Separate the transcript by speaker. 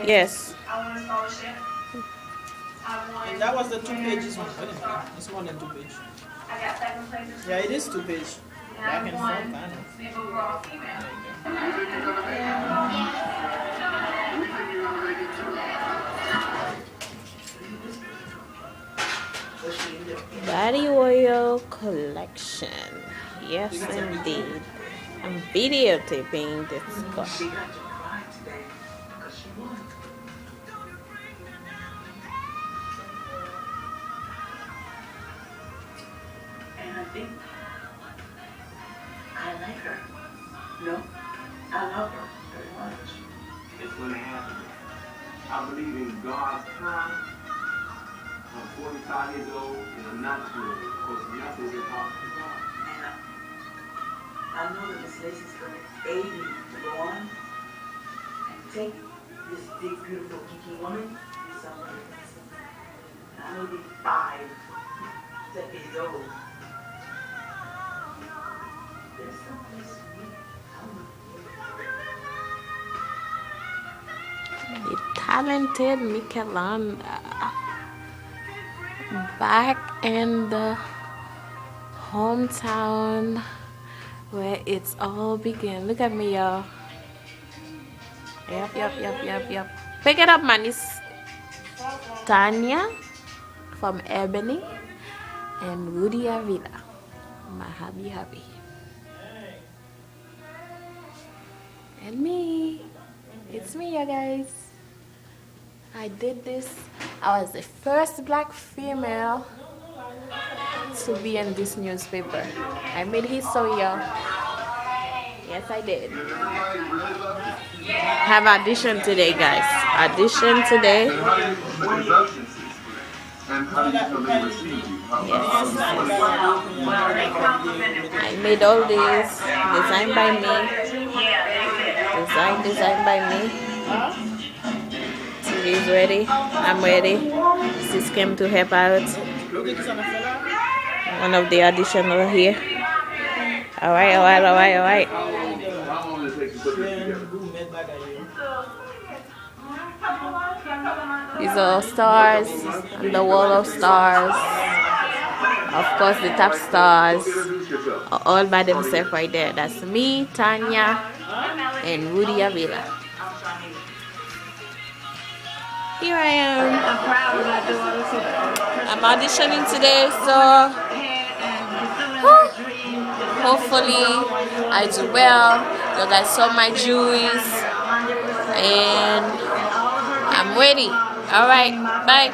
Speaker 1: Yes.
Speaker 2: I won a scholarship.
Speaker 3: And that was the 2 pages one. It's more than 2 pages.
Speaker 2: I got second place in
Speaker 3: Yeah, it is 2 pages.
Speaker 2: and
Speaker 3: Back
Speaker 2: I
Speaker 3: and
Speaker 2: won
Speaker 3: forth, kind of.
Speaker 2: the overall female.
Speaker 1: Body oil collection. Yes, indeed. I'm videotaping this car.
Speaker 4: She got to cry today because she won. And I think I like her. No, I love her very much.
Speaker 5: It's going to happen. I believe in God's time. I'm 45 years old and I'm not sure. Of course, Beyonce said talk to God.
Speaker 4: And I know that Miss Lacey's going to aid me to go on and take this big, beautiful, geeky woman to somewhere. And I may be 5 decades old. There's someplace for me.
Speaker 1: The talented Michelanda back in the hometown where it's all began. Look at me, y'all. Yep. Pick it up, man. It's Tanya from Ebony and Woody Avila. My hubby. And me. It's me, you guys. I did this. I was the first black female to be in this newspaper. I made history, y'all. Yes, I did. Have audition today, guys. Audition today. I made all this. Designed by me. Designed by me. TV's ready. I'm ready. Sis came to help out. One of the audition over here. Alright. These are stars on the wall of stars. Of course, the top stars are all by themselves right there. That's me, Tanya, and Woody Avila. Here I am. I'm auditioning today, so hopefully I do well. You guys saw my jewelries, and I'm ready. All right, bye.